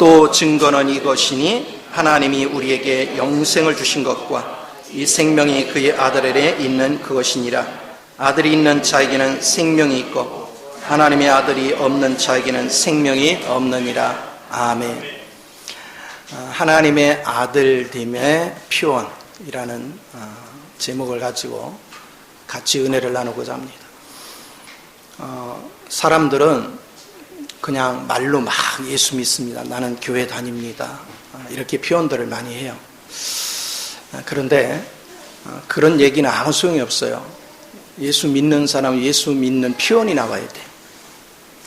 또 증거는 이것이니 하나님이 우리에게 영생을 주신 것과 이 생명이 그의 아들 안에 있는 그것이니라. 아들이 있는 자에게는 생명이 있고 하나님의 아들이 없는 자에게는 생명이 없느니라. 아멘. 하나님의 아들됨의 표현이라는 제목을 가지고 같이 은혜를 나누고자 합니다. 사람들은 그냥 말로 막 예수 믿습니다. 나는 교회 다닙니다. 이렇게 표현들을 많이 해요. 그런데 그런 얘기는 아무 소용이 없어요. 예수 믿는 사람은 예수 믿는 표현이 나와야 돼요.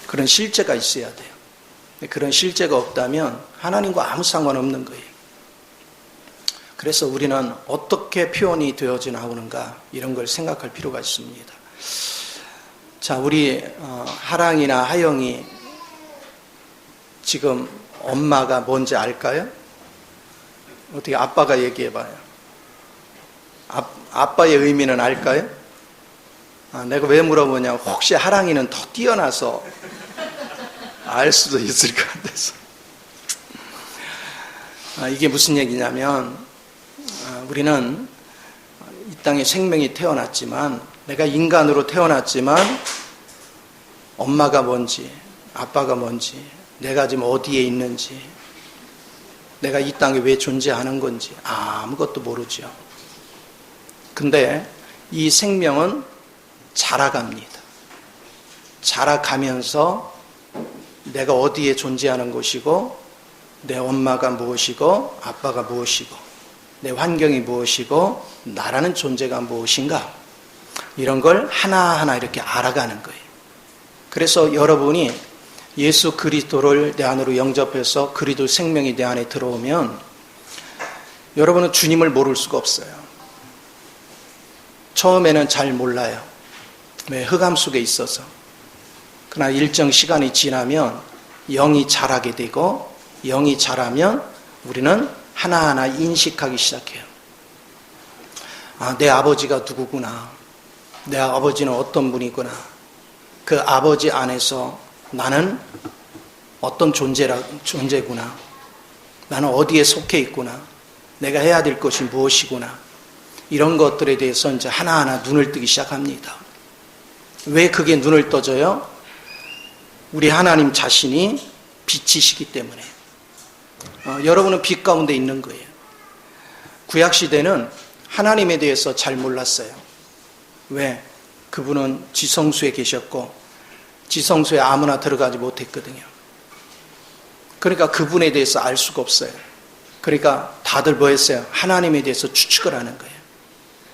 그런 실제가 있어야 돼요. 그런 실제가 없다면 하나님과 아무 상관없는 거예요. 그래서 우리는 어떻게 표현이 되어져 나오는가 이런 걸 생각할 필요가 있습니다. 자, 우리 하랑이나 하영이 지금 엄마가 뭔지 알까요? 어떻게 아빠가 얘기해봐요. 아빠의 의미는 알까요? 내가 왜 물어보냐, 혹시 하랑이는 더 뛰어나서 알 수도 있을 것 같아서. 이게 무슨 얘기냐면, 우리는 이 땅에 생명이 태어났지만, 내가 인간으로 태어났지만 엄마가 뭔지, 아빠가 뭔지, 내가 지금 어디에 있는지, 내가 이 땅에 왜 존재하는 건지 아무것도 모르죠. 근데 이 생명은 자라갑니다. 자라가면서 내가 어디에 존재하는 것이고, 내 엄마가 무엇이고 아빠가 무엇이고, 내 환경이 무엇이고 나라는 존재가 무엇인가, 이런 걸 하나하나 이렇게 알아가는 거예요. 그래서 여러분이 예수 그리스도를 내 안으로 영접해서 그리스도 생명이 내 안에 들어오면 여러분은 주님을 모를 수가 없어요. 처음에는 잘 몰라요. 왜? 흑암 속에 있어서. 그러나 일정 시간이 지나면 영이 자라게 되고, 영이 자라면 우리는 하나하나 인식하기 시작해요. 내 아버지가 누구구나. 내 아버지는 어떤 분이구나. 그 아버지 안에서 나는 어떤 존재구나. 나는 어디에 속해 있구나. 내가 해야 될 것이 무엇이구나. 이런 것들에 대해서 이제 하나하나 눈을 뜨기 시작합니다. 왜 그게 눈을 떠져요? 우리 하나님 자신이 빛이시기 때문에. 여러분은 빛 가운데 있는 거예요. 구약시대는 하나님에 대해서 잘 몰랐어요. 왜? 그분은 지성소에 계셨고 지성소에 아무나 들어가지 못했거든요. 그러니까 그분에 대해서 알 수가 없어요. 그러니까 다들 뭐 했어요? 하나님에 대해서 추측을 하는 거예요.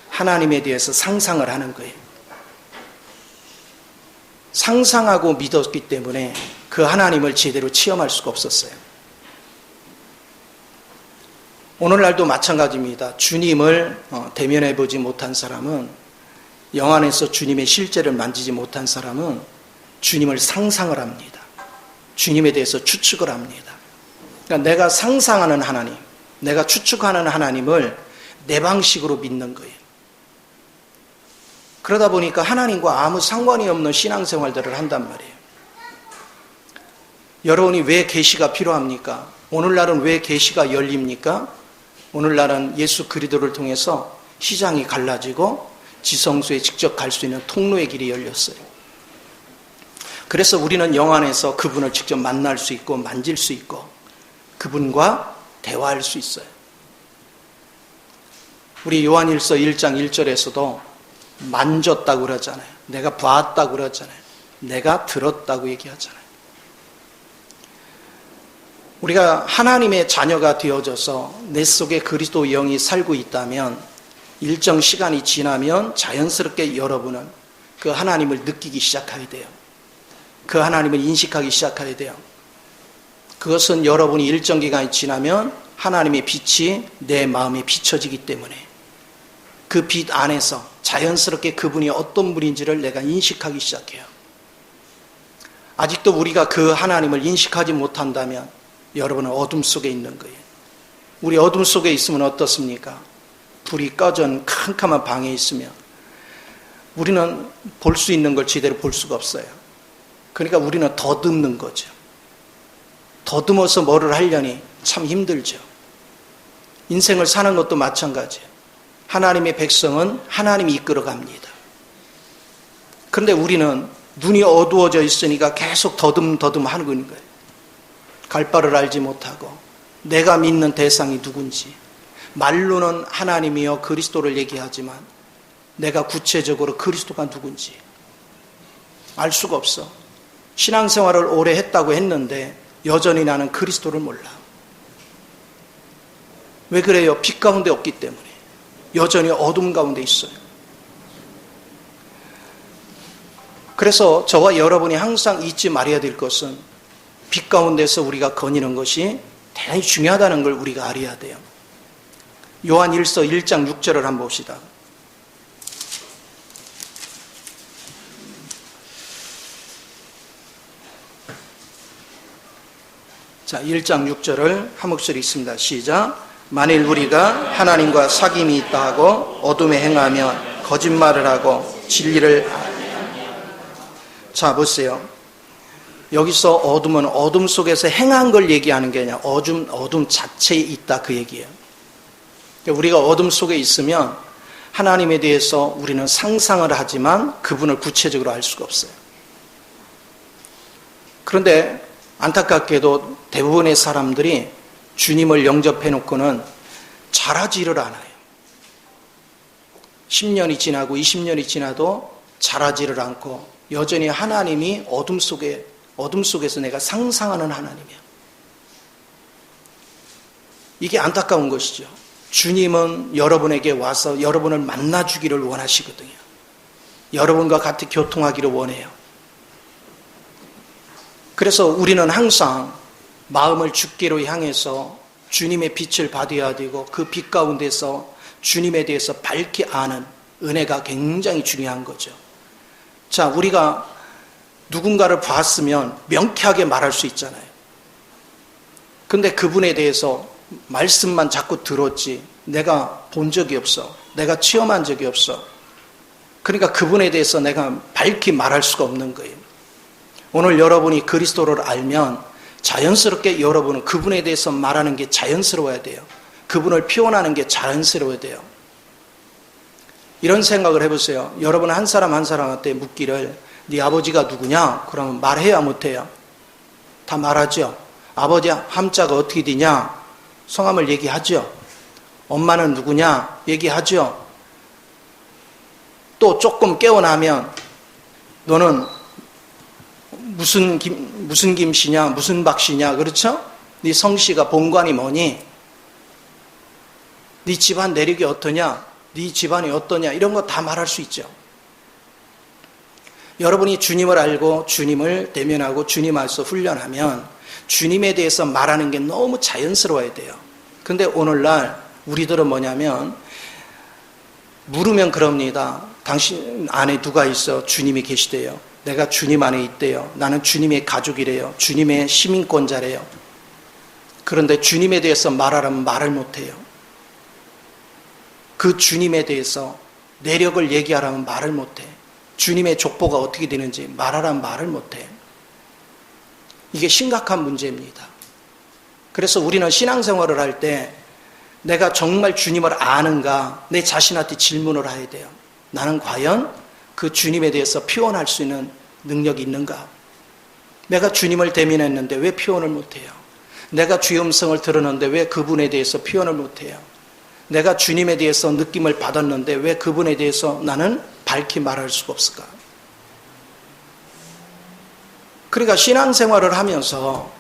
하나님에 대해서 상상을 하는 거예요. 상상하고 믿었기 때문에 그 하나님을 제대로 체험할 수가 없었어요. 오늘날도 마찬가지입니다. 주님을 대면해 보지 못한 사람은, 영 안에서 주님의 실제를 만지지 못한 사람은 주님을 상상을 합니다. 주님에 대해서 추측을 합니다. 그러니까 내가 상상하는 하나님, 내가 추측하는 하나님을 내 방식으로 믿는 거예요. 그러다 보니까 하나님과 아무 상관이 없는 신앙생활들을 한단 말이에요. 여러분이 왜 계시가 필요합니까? 오늘날은 왜 계시가 열립니까? 오늘날은 예수 그리스도를 통해서 시장이 갈라지고 지성소에 직접 갈 수 있는 통로의 길이 열렸어요. 그래서 우리는 영 안에서 그분을 직접 만날 수 있고 만질 수 있고 그분과 대화할 수 있어요. 우리 요한일서 1장 1절에서도 만졌다고 그러잖아요. 내가 봤다고 그러잖아요. 내가 들었다고 얘기하잖아요. 우리가 하나님의 자녀가 되어져서 내 속에 그리스도 영이 살고 있다면 일정 시간이 지나면 자연스럽게 여러분은 그 하나님을 느끼기 시작하게 돼요. 그 하나님을 인식하기 시작하게 돼요. 그것은 여러분이 일정 기간이 지나면 하나님의 빛이 내 마음에 비춰지기 때문에 그 빛 안에서 자연스럽게 그분이 어떤 분인지를 내가 인식하기 시작해요. 아직도 우리가 그 하나님을 인식하지 못한다면 여러분은 어둠 속에 있는 거예요. 우리 어둠 속에 있으면 어떻습니까? 불이 꺼진 캄캄한 방에 있으면 우리는 볼 수 있는 걸 제대로 볼 수가 없어요. 그러니까 우리는 더듬는 거죠. 더듬어서 뭐를 하려니 참 힘들죠. 인생을 사는 것도 마찬가지예요. 하나님의 백성은 하나님이 이끌어갑니다. 그런데 우리는 눈이 어두워져 있으니까 계속 더듬더듬 하는 거예요. 갈 바를 알지 못하고 내가 믿는 대상이 누군지, 말로는 하나님이여 그리스도를 얘기하지만 내가 구체적으로 그리스도가 누군지 알 수가 없어. 신앙생활을 오래 했다고 했는데 여전히 나는 그리스도를 몰라. 왜 그래요? 빛 가운데 없기 때문에. 여전히 어둠 가운데 있어요. 그래서 저와 여러분이 항상 잊지 말아야 될 것은 빛 가운데서 우리가 거니는 것이 대단히 중요하다는 걸 우리가 알아야 돼요. 요한 1서 1장 6절을 한번 봅시다. 자, 1장 6절을 한 목소리 있습니다. 시작. 만일 우리가 하나님과 사귐이 있다 하고 어둠에 행하면 거짓말을 하고 진리를. 자, 보세요. 여기서 어둠은 어둠 속에서 행한 걸 얘기하는 게 아니라 어둠 자체에 있다, 그 얘기예요. 우리가 어둠 속에 있으면 하나님에 대해서 우리는 상상을 하지만 그분을 구체적으로 알 수가 없어요. 그런데 안타깝게도 대부분의 사람들이 주님을 영접해 놓고는 자라지를 않아요. 10년이 지나고 20년이 지나도 자라지를 않고 여전히 하나님이 어둠 속에서 내가 상상하는 하나님이야. 이게 안타까운 것이죠. 주님은 여러분에게 와서 여러분을 만나주기를 원하시거든요. 여러분과 같이 교통하기를 원해요. 그래서 우리는 항상 마음을 주께로 향해서 주님의 빛을 받아야 되고 그 빛 가운데서 주님에 대해서 밝히 아는 은혜가 굉장히 중요한 거죠. 자, 우리가 누군가를 봤으면 명쾌하게 말할 수 있잖아요. 근데 그분에 대해서 말씀만 자꾸 들었지 내가 본 적이 없어. 내가 체험한 적이 없어. 그러니까 그분에 대해서 내가 밝히 말할 수가 없는 거예요. 오늘 여러분이 그리스도를 알면 자연스럽게 여러분은 그분에 대해서 말하는 게 자연스러워야 돼요. 그분을 표현하는 게 자연스러워야 돼요. 이런 생각을 해보세요. 여러분 한 사람 한 사람한테 묻기를 네 아버지가 누구냐? 그러면 말해야 못해요. 다 말하죠. 아버지 함자가 어떻게 되냐? 성함을 얘기하죠. 엄마는 누구냐? 얘기하죠. 또 조금 깨어나면 너는 무슨 김씨냐? 무슨 박씨냐? 그렇죠? 네 성씨가 본관이 뭐니? 네 집안 내력이 어떠냐? 네 집안이 어떠냐? 이런 거 다 말할 수 있죠. 여러분이 주님을 알고 주님을 대면하고 주님 안에서 훈련하면 주님에 대해서 말하는 게 너무 자연스러워야 돼요. 근데 오늘날 우리들은 뭐냐면 물으면 그럽니다. 당신 안에 누가 있어? 주님이 계시대요. 내가 주님 안에 있대요. 나는 주님의 가족이래요. 주님의 시민권자래요. 그런데 주님에 대해서 말하라면 말을 못해요. 그 주님에 대해서 내력을 얘기하라면 말을 못해. 주님의 족보가 어떻게 되는지 말하라면 말을 못해. 이게 심각한 문제입니다. 그래서 우리는 신앙생활을 할 때 내가 정말 주님을 아는가 내 자신한테 질문을 해야 돼요. 나는 과연 그 주님에 대해서 표현할 수 있는 능력이 있는가? 내가 주님을 대면했는데 왜 표현을 못해요? 내가 주의 음성을 들었는데 왜 그분에 대해서 표현을 못해요? 내가 주님에 대해서 느낌을 받았는데 왜 그분에 대해서 나는 밝히 말할 수가 없을까? 그러니까 신앙생활을 하면서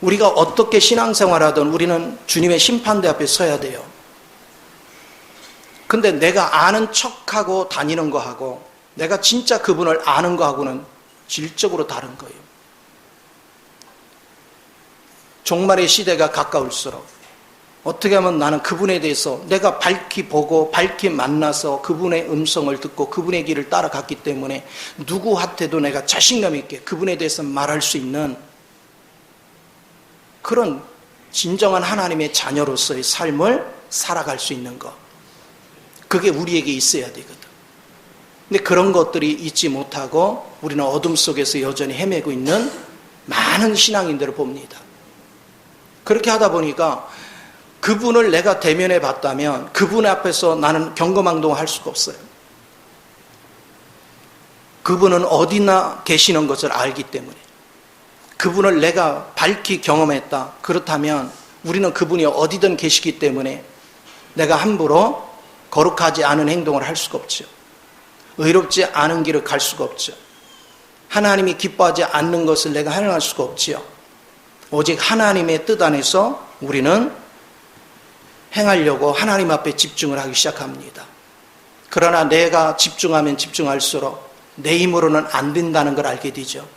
우리가 어떻게 신앙생활하든 우리는 주님의 심판대 앞에 서야 돼요. 근데 내가 아는 척하고 다니는 거하고 내가 진짜 그분을 아는 거하고는 질적으로 다른 거예요. 종말의 시대가 가까울수록 어떻게 하면 나는 그분에 대해서 내가 밝히 보고 밝히 만나서 그분의 음성을 듣고 그분의 길을 따라갔기 때문에 누구한테도 내가 자신감 있게 그분에 대해서 말할 수 있는 그런 진정한 하나님의 자녀로서의 삶을 살아갈 수 있는 것. 그게 우리에게 있어야 되거든. 근데 그런 것들이 있지 못하고 우리는 어둠 속에서 여전히 헤매고 있는 많은 신앙인들을 봅니다. 그렇게 하다 보니까 그분을 내가 대면해 봤다면 그분 앞에서 나는 경거망동을 할 수가 없어요. 그분은 어디나 계시는 것을 알기 때문에, 그분을 내가 밝히 경험했다. 그렇다면 우리는 그분이 어디든 계시기 때문에 내가 함부로 거룩하지 않은 행동을 할 수가 없죠. 의롭지 않은 길을 갈 수가 없죠. 하나님이 기뻐하지 않는 것을 내가 행할 수가 없지요. 오직 하나님의 뜻 안에서 우리는 행하려고 하나님 앞에 집중을 하기 시작합니다. 그러나 내가 집중하면 집중할수록 내 힘으로는 안 된다는 걸 알게 되죠.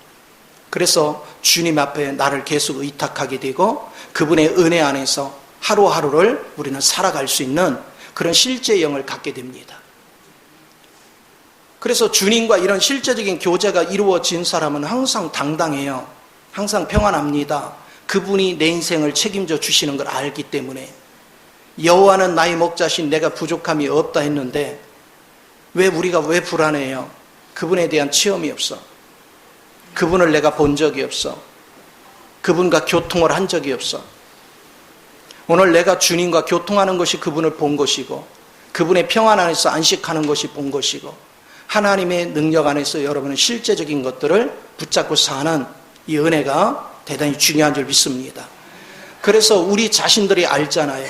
그래서 주님 앞에 나를 계속 의탁하게 되고 그분의 은혜 안에서 하루하루를 우리는 살아갈 수 있는 그런 실제 영을 갖게 됩니다. 그래서 주님과 이런 실제적인 교제가 이루어진 사람은 항상 당당해요. 항상 평안합니다. 그분이 내 인생을 책임져 주시는 걸 알기 때문에. 여호와는 나의 목자신 내가 부족함이 없다 했는데 우리가 왜 불안해요? 그분에 대한 체험이 없어. 그분을 내가 본 적이 없어. 그분과 교통을 한 적이 없어. 오늘 내가 주님과 교통하는 것이 그분을 본 것이고, 그분의 평안 안에서 안식하는 것이 본 것이고, 하나님의 능력 안에서 여러분은 실제적인 것들을 붙잡고 사는 이 은혜가 대단히 중요한 줄 믿습니다. 그래서 우리 자신들이 알잖아요.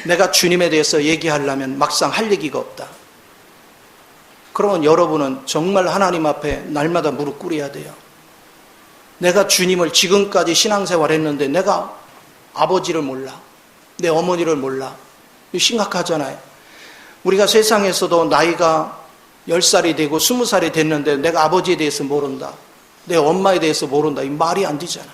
내가 주님에 대해서 얘기하려면 막상 할 얘기가 없다. 그러면 여러분은 정말 하나님 앞에 날마다 무릎 꿇어야 돼요. 내가 주님을 지금까지 신앙생활 했는데 내가 아버지를 몰라. 내 어머니를 몰라. 이거 심각하잖아요. 우리가 세상에서도 나이가 10살이 되고 20살이 됐는데 내가 아버지에 대해서 모른다. 내 엄마에 대해서 모른다. 이 말이 안 되잖아.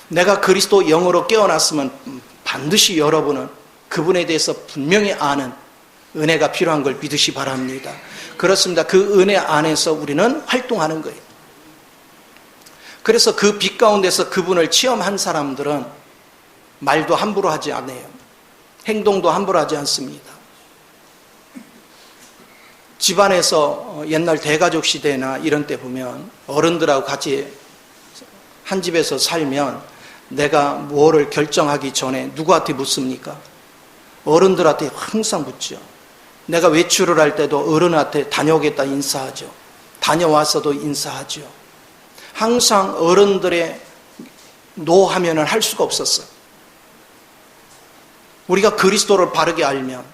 내가 그리스도 영으로 깨어났으면 반드시 여러분은 그분에 대해서 분명히 아는 은혜가 필요한 걸 믿으시 바랍니다. 그렇습니다. 그 은혜 안에서 우리는 활동하는 거예요. 그래서 그 빛 가운데서 그분을 체험한 사람들은 말도 함부로 하지 않아요. 행동도 함부로 하지 않습니다. 집안에서 옛날 대가족 시대나 이런 때 보면 어른들하고 같이 한 집에서 살면 내가 뭐를 결정하기 전에 누구한테 묻습니까? 어른들한테 항상 묻죠. 내가 외출을 할 때도 어른한테 다녀오겠다 인사하죠. 다녀와서도 인사하죠. 항상 어른들의 노하면은 할 수가 없었어요. 우리가 그리스도를 바르게 알면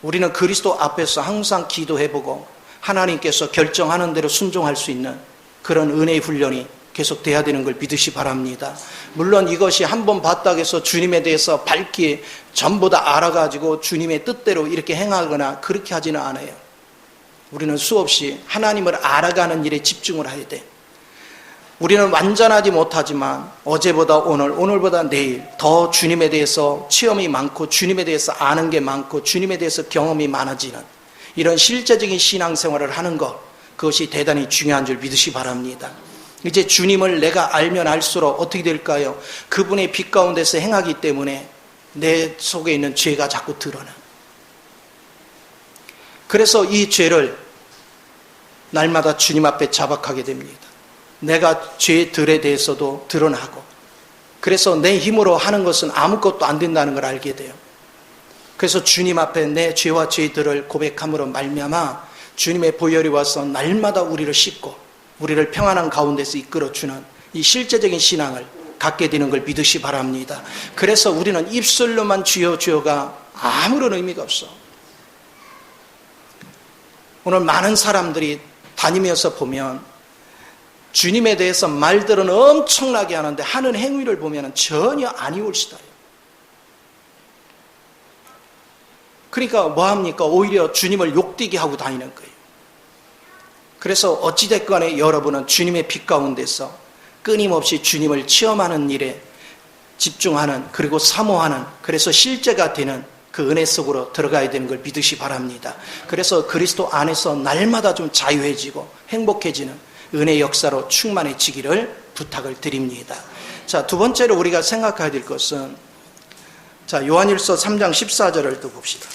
우리는 그리스도 앞에서 항상 기도해보고 하나님께서 결정하는 대로 순종할 수 있는 그런 은혜의 훈련이 계속 돼야 되는 걸 믿으시 바랍니다. 물론 이것이 한번 봤다 해서 주님에 대해서 밝게 전부 다 알아가지고 주님의 뜻대로 이렇게 행하거나 그렇게 하지는 않아요. 우리는 수없이 하나님을 알아가는 일에 집중을 해야 돼. 우리는 완전하지 못하지만 어제보다 오늘, 오늘보다 내일 더 주님에 대해서 체험이 많고 주님에 대해서 아는 게 많고 주님에 대해서 경험이 많아지는 이런 실제적인 신앙생활을 하는 것, 그것이 대단히 중요한 줄 믿으시 바랍니다. 이제 주님을 내가 알면 알수록 어떻게 될까요? 그분의 빛 가운데서 행하기 때문에 내 속에 있는 죄가 자꾸 드러나. 그래서 이 죄를 날마다 주님 앞에 자박하게 됩니다. 내가 죄들에 대해서도 드러나고, 그래서 내 힘으로 하는 것은 아무것도 안 된다는 걸 알게 돼요. 그래서 주님 앞에 내 죄와 죄들을 고백함으로 말미암아 주님의 보혈이 와서 날마다 우리를 씻고 우리를 평안한 가운데서 이끌어주는 이 실제적인 신앙을 갖게 되는 걸 믿으시 바랍니다. 그래서 우리는 입술로만 주여 주여가 아무런 의미가 없어. 오늘 많은 사람들이 다니면서 보면 주님에 대해서 말들은 엄청나게 하는데 하는 행위를 보면 전혀 아니올시다. 그러니까 뭐합니까? 오히려 주님을 욕되게 하고 다니는 거예요. 그래서 어찌됐건에 여러분은 주님의 빛 가운데서 끊임없이 주님을 체험하는 일에 집중하는, 그리고 사모하는, 그래서 실제가 되는 그 은혜 속으로 들어가야 되는 걸 믿으시 바랍니다. 그래서 그리스도 안에서 날마다 좀 자유해지고 행복해지는 은혜 역사로 충만해지기를 부탁을 드립니다. 자, 두 번째로 우리가 생각해야 될 것은, 자, 요한일서 3장 14절을 또 봅시다.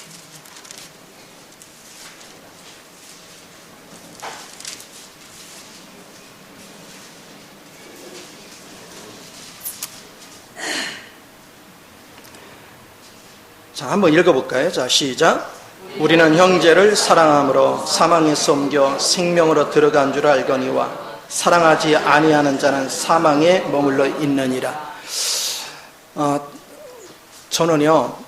자, 한번 읽어볼까요? 자, 시작. 우리는 형제를 사랑함으로 사망에서 옮겨 생명으로 들어간 줄 알거니와 사랑하지 아니하는 자는 사망에 머물러 있느니라. 저는요,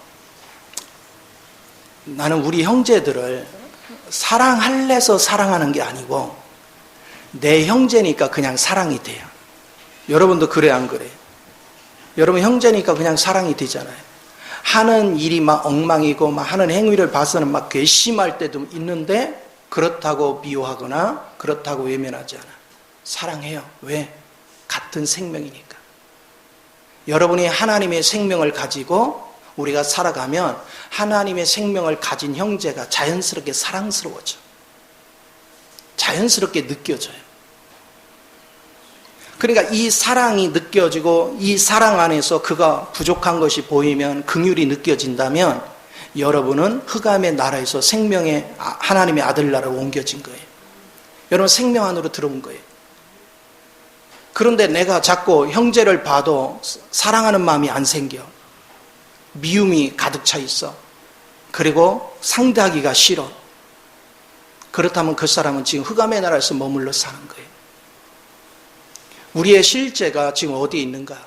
나는 우리 형제들을 사랑할래서 사랑하는 게 아니고 내 형제니까 그냥 사랑이 돼요. 여러분도 그래 안 그래요? 여러분 형제니까 그냥 사랑이 되잖아요. 하는 일이 막 엉망이고 막 하는 행위를 봐서는 막 괘씸할 때도 있는데 그렇다고 미워하거나 그렇다고 외면하지 않아. 사랑해요. 왜? 같은 생명이니까. 여러분이 하나님의 생명을 가지고 우리가 살아가면 하나님의 생명을 가진 형제가 자연스럽게 사랑스러워져. 자연스럽게 느껴져요. 그러니까 이 사랑이 느껴지고 이 사랑 안에서 그가 부족한 것이 보이면 긍휼이 느껴진다면 여러분은 흑암의 나라에서 생명의 하나님의 아들 나라로 옮겨진 거예요. 여러분 생명 안으로 들어온 거예요. 그런데 내가 자꾸 형제를 봐도 사랑하는 마음이 안 생겨. 미움이 가득 차 있어. 그리고 상대하기가 싫어. 그렇다면 그 사람은 지금 흑암의 나라에서 머물러 사는 거예요. 우리의 실제가 지금 어디에 있는가?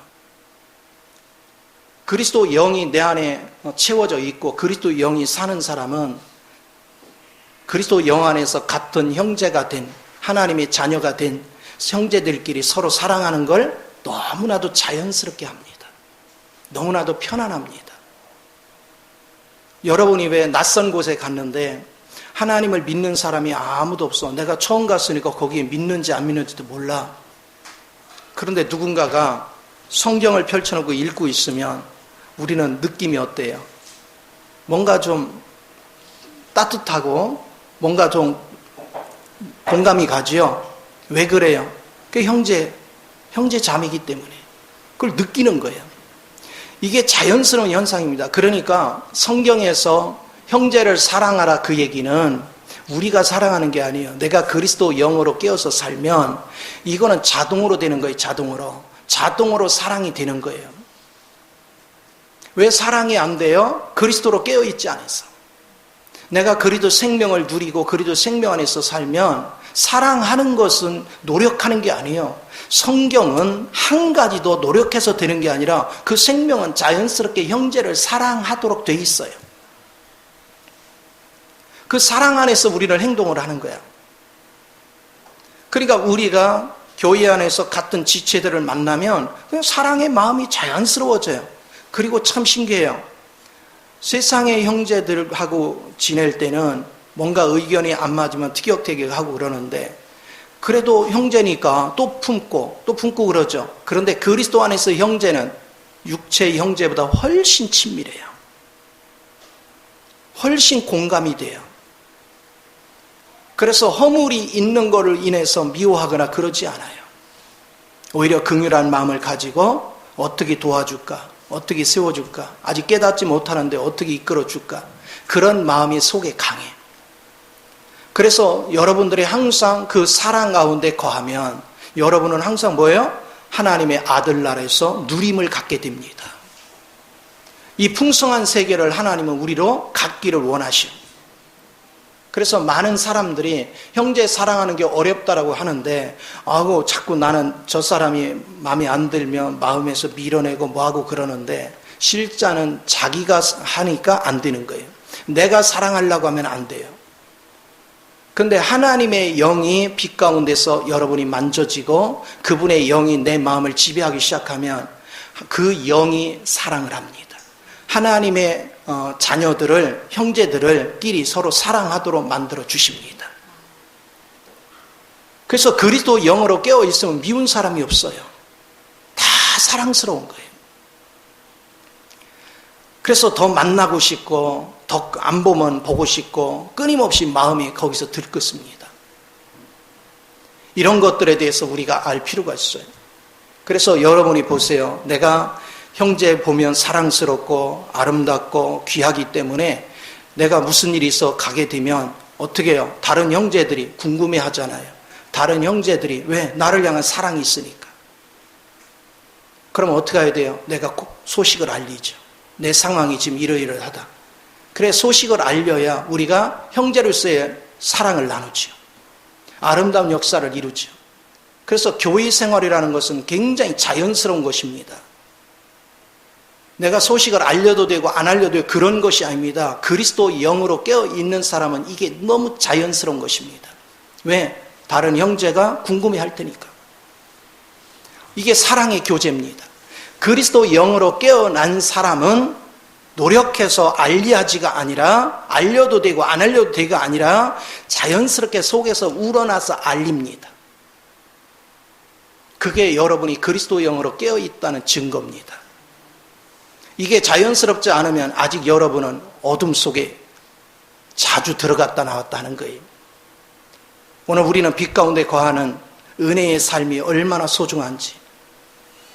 그리스도 영이 내 안에 채워져 있고 그리스도 영이 사는 사람은 그리스도 영 안에서 같은 형제가 된 하나님의 자녀가 된 형제들끼리 서로 사랑하는 걸 너무나도 자연스럽게 합니다. 너무나도 편안합니다. 여러분이 왜 낯선 곳에 갔는데 하나님을 믿는 사람이 아무도 없어. 내가 처음 갔으니까 거기에 믿는지 안 믿는지도 몰라. 그런데 누군가가 성경을 펼쳐놓고 읽고 있으면 우리는 느낌이 어때요? 뭔가 좀 따뜻하고 뭔가 좀 공감이 가죠? 왜 그래요? 그 형제 자매이기 때문에 그걸 느끼는 거예요. 이게 자연스러운 현상입니다. 그러니까 성경에서 형제를 사랑하라 그 얘기는 우리가 사랑하는 게 아니에요. 내가 그리스도 영으로 깨어서 살면 이거는 자동으로 되는 거예요. 자동으로 사랑이 되는 거예요. 왜 사랑이 안 돼요? 그리스도로 깨어있지 않아서. 내가 그리스도 생명을 누리고 그리스도 생명 안에서 살면 사랑하는 것은 노력하는 게 아니에요. 성경은 한 가지도 노력해서 되는 게 아니라 그 생명은 자연스럽게 형제를 사랑하도록 돼 있어요. 그 사랑 안에서 우리는 행동을 하는 거야. 그러니까 우리가 교회 안에서 같은 지체들을 만나면 그냥 사랑의 마음이 자연스러워져요. 그리고 참 신기해요. 세상의 형제들하고 지낼 때는 뭔가 의견이 안 맞으면 티격태격하고 그러는데 그래도 형제니까 또 품고 그러죠. 그런데 그리스도 안에서 형제는 육체의 형제보다 훨씬 친밀해요. 훨씬 공감이 돼요. 그래서 허물이 있는 것을 인해서 미워하거나 그러지 않아요. 오히려 긍휼한 마음을 가지고 어떻게 도와줄까? 어떻게 세워줄까? 아직 깨닫지 못하는데 어떻게 이끌어줄까? 그런 마음이 속에 강해. 그래서 여러분들이 항상 그 사랑 가운데 거하면 여러분은 항상 뭐예요? 하나님의 아들 나라에서 누림을 갖게 됩니다. 이 풍성한 세계를 하나님은 우리로 갖기를 원하시오. 그래서 많은 사람들이 형제 사랑하는 게 어렵다라고 하는데 자꾸 나는 저 사람이 마음에 안 들면 마음에서 밀어내고 뭐하고 그러는데 실자는 자기가 하니까 안 되는 거예요. 내가 사랑하려고 하면 안 돼요. 근데 하나님의 영이 빛 가운데서 여러분이 만져지고 그분의 영이 내 마음을 지배하기 시작하면 그 영이 사랑을 합니다. 하나님의 자녀들을 형제들을 끼리 서로 사랑하도록 만들어 주십니다. 그래서 그리스도 영으로 깨어 있으면 미운 사람이 없어요. 다 사랑스러운 거예요. 그래서 더 만나고 싶고 더 안 보면 보고 싶고 끊임없이 마음이 거기서 들끓습니다. 이런 것들에 대해서 우리가 알 필요가 있어요. 그래서 여러분이 보세요. 내가 형제 보면 사랑스럽고 아름답고 귀하기 때문에 내가 무슨 일이 있어 가게 되면 어떻게 해요? 다른 형제들이 궁금해 하잖아요. 다른 형제들이 왜? 나를 향한 사랑이 있으니까. 그럼 어떻게 해야 돼요? 내가 꼭 소식을 알리죠. 내 상황이 지금 이러이러하다. 그래 소식을 알려야 우리가 형제로서의 사랑을 나누죠. 아름다운 역사를 이루죠. 그래서 교회 생활이라는 것은 굉장히 자연스러운 것입니다. 내가 소식을 알려도 되고 안 알려도 되고 그런 것이 아닙니다. 그리스도 영으로 깨어있는 사람은 이게 너무 자연스러운 것입니다. 왜? 다른 형제가 궁금해할 테니까. 이게 사랑의 교제입니다. 그리스도 영으로 깨어난 사람은 노력해서 알려야지가 아니라 알려도 되고 안 알려도 되고가 아니라 자연스럽게 속에서 우러나서 알립니다. 그게 여러분이 그리스도 영으로 깨어있다는 증거입니다. 이게 자연스럽지 않으면 아직 여러분은 어둠 속에 자주 들어갔다 나왔다 하는 거예요. 오늘 우리는 빛 가운데 거하는 은혜의 삶이 얼마나 소중한지.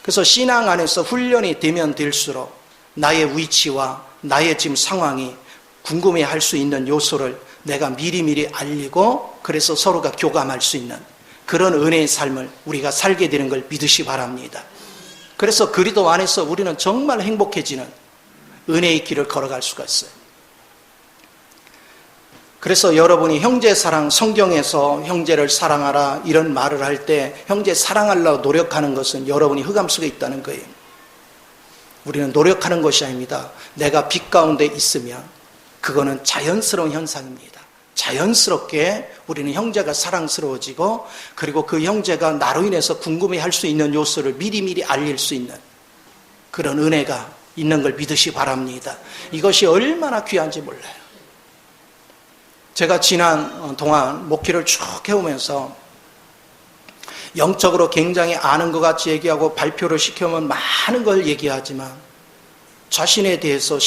그래서 신앙 안에서 훈련이 되면 될수록 나의 위치와 나의 지금 상황이 궁금해할 수 있는 요소를 내가 미리미리 알리고 그래서 서로가 교감할 수 있는 그런 은혜의 삶을 우리가 살게 되는 걸 믿으시 바랍니다. 그래서 그리스도 안에서 우리는 정말 행복해지는 은혜의 길을 걸어갈 수가 있어요. 그래서 여러분이 형제 사랑, 성경에서 형제를 사랑하라 이런 말을 할 때 형제 사랑하려고 노력하는 것은 여러분이 흑암 속에 있다는 거예요. 우리는 노력하는 것이 아닙니다. 내가 빛 가운데 있으면 그거는 자연스러운 현상입니다. 자연스럽게 우리는 형제가 사랑스러워지고 그리고 그 형제가 나로 인해서 궁금해할 수 있는 요소를 미리미리 알릴 수 있는 그런 은혜가 있는 걸 믿으시 바랍니다. 이것이 얼마나 귀한지 몰라요. 제가 지난 동안 목회를 쭉 해오면서 영적으로 굉장히 아는 것 같이 얘기하고 발표를 시켜면 많은 걸 얘기하지만 자신에 대해서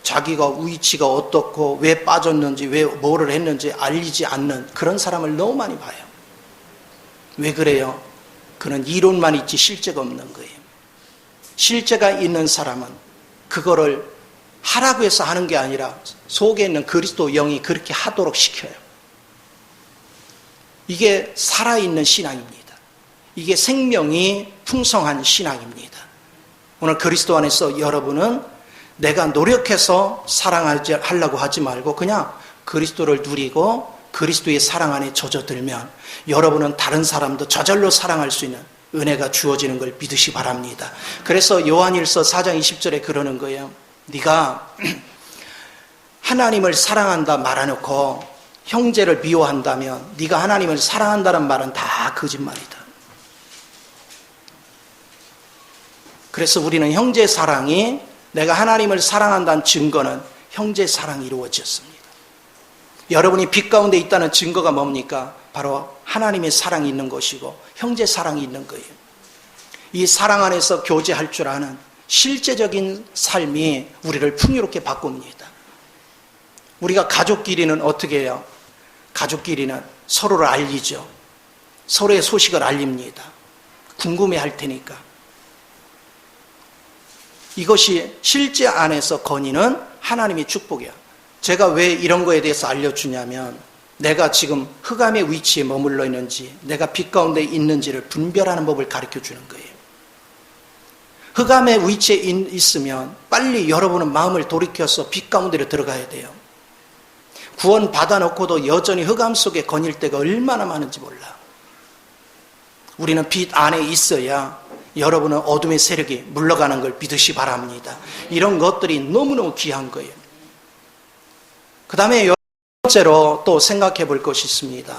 자기가 위치가 어떻고 왜 빠졌는지 왜 뭐를 했는지 알리지 않는 그런 사람을 너무 많이 봐요. 왜 그래요? 그는 이론만 있지 실제가 없는 거예요. 실제가 있는 사람은 그거를 하라고 해서 하는 게 아니라 속에 있는 그리스도 영이 그렇게 하도록 시켜요. 이게 살아있는 신앙입니다. 이게 생명이 풍성한 신앙입니다. 오늘 그리스도 안에서 여러분은 내가 노력해서 사랑하려고 하지 말고 그냥 그리스도를 누리고 그리스도의 사랑 안에 젖어들면 여러분은 다른 사람도 저절로 사랑할 수 있는 은혜가 주어지는 걸 믿으시 바랍니다. 그래서 요한일서 4장 20절에 그러는 거예요. 네가 하나님을 사랑한다 말해놓고 형제를 미워한다면 네가 하나님을 사랑한다는 말은 다 거짓말이다. 그래서 우리는 형제 사랑이 내가 하나님을 사랑한다는 증거는 형제 사랑이 이루어졌습니다. 여러분이 빛 가운데 있다는 증거가 뭡니까? 바로 하나님의 사랑이 있는 것이고 형제 사랑이 있는 거예요. 이 사랑 안에서 교제할 줄 아는 실제적인 삶이 우리를 풍요롭게 바꿉니다. 우리가 가족끼리는 어떻게 해요? 가족끼리는 서로를 알리죠. 서로의 소식을 알립니다. 궁금해할 테니까. 이것이 실제 안에서 거니는 하나님의 축복이야. 제가 왜 이런 거에 대해서 알려주냐면 내가 지금 흑암의 위치에 머물러 있는지 내가 빛 가운데 있는지를 분별하는 법을 가르쳐주는 거예요. 흑암의 위치에 있으면 빨리 여러분은 마음을 돌이켜서 빛 가운데로 들어가야 돼요. 구원 받아놓고도 여전히 흑암 속에 거닐 때가 얼마나 많은지 몰라. 우리는 빛 안에 있어야 여러분은 어둠의 세력이 물러가는 걸 믿으시 바랍니다. 이런 것들이 너무너무 귀한 거예요. 그 다음에 번째로 또 생각해 볼 것이 있습니다.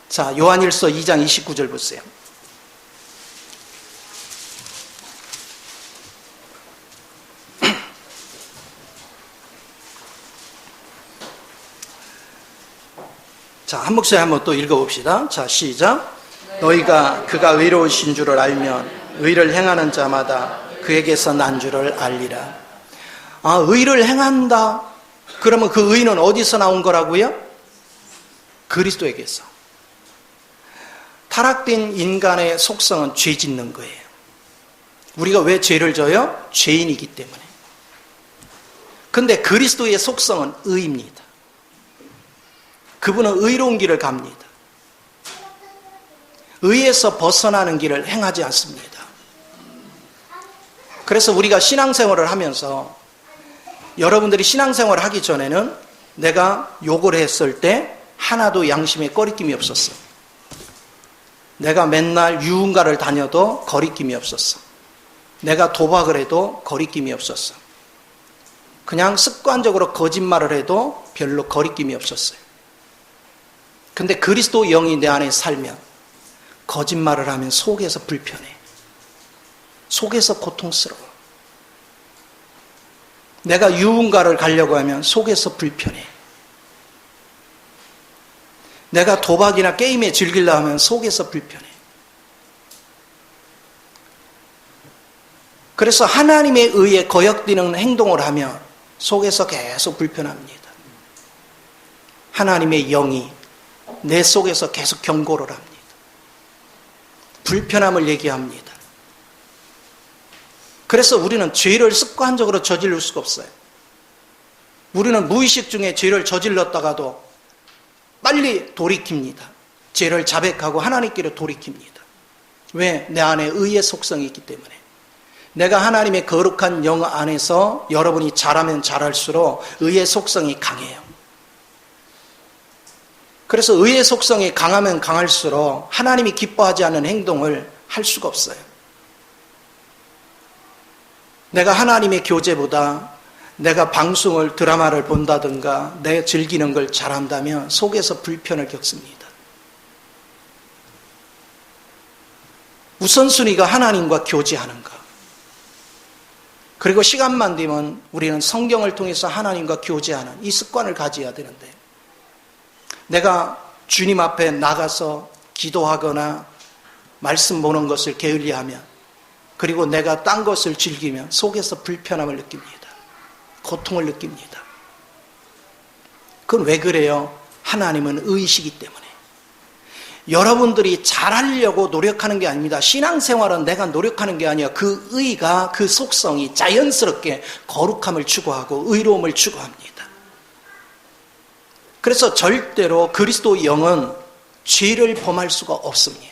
자, 요한일서 2장 29절 보세요. 자, 한 목소리 한번 또 읽어봅시다. 자, 시작. 너희가 그가 의로우신 줄을 알면 의를 행하는 자마다 그에게서 난 줄을 알리라. 아, 의를 행한다. 그러면 그 의는 어디서 나온 거라고요? 그리스도에게서. 타락된 인간의 속성은 죄 짓는 거예요. 우리가 왜 죄를 져요? 죄인이기 때문에. 근데 그리스도의 속성은 의입니다. 그분은 의로운 길을 갑니다. 의에서 벗어나는 길을 행하지 않습니다. 그래서 우리가 신앙생활을 하면서 여러분들이 신앙생활을 하기 전에는 내가 욕을 했을 때 하나도 양심에 꺼리낌이 없었어. 내가 맨날 유흥가를 다녀도 거리낌이 없었어. 내가 도박을 해도 거리낌이 없었어. 그냥 습관적으로 거짓말을 해도 별로 거리낌이 없었어요. 근데 그리스도 영이 내 안에 살면 거짓말을 하면 속에서 불편해. 속에서 고통스러워. 내가 유흥가를 가려고 하면 속에서 불편해. 내가 도박이나 게임에 즐기려고 하면 속에서 불편해. 그래서 하나님에 의해 거역되는 행동을 하면 속에서 계속 불편합니다. 하나님의 영이 내 속에서 계속 경고를 합니다. 불편함을 얘기합니다. 그래서 우리는 죄를 습관적으로 저지를 수가 없어요. 우리는 무의식 중에 죄를 저질렀다가도 빨리 돌이킵니다. 죄를 자백하고 하나님께로 돌이킵니다. 왜? 내 안에 의의 속성이 있기 때문에. 내가 하나님의 거룩한 영 안에서 여러분이 잘하면 잘할수록 의의 속성이 강해요. 그래서 의의 속성이 강하면 강할수록 하나님이 기뻐하지 않는 행동을 할 수가 없어요. 내가 하나님의 교제보다 내가 방송을 드라마를 본다든가 내가 즐기는 걸 잘한다면 속에서 불편을 겪습니다. 우선순위가 하나님과 교제하는 것. 그리고 시간만 되면 우리는 성경을 통해서 하나님과 교제하는 이 습관을 가져야 되는데 내가 주님 앞에 나가서 기도하거나 말씀 보는 것을 게을리하면 그리고 내가 딴 것을 즐기면 속에서 불편함을 느낍니다. 고통을 느낍니다. 그건 왜 그래요? 하나님은 의이시기 때문에. 여러분들이 잘하려고 노력하는 게 아닙니다. 신앙생활은 내가 노력하는 게 아니라 그 의가, 그 속성이 자연스럽게 거룩함을 추구하고 의로움을 추구합니다. 그래서 절대로 그리스도 영은 죄를 범할 수가 없습니다.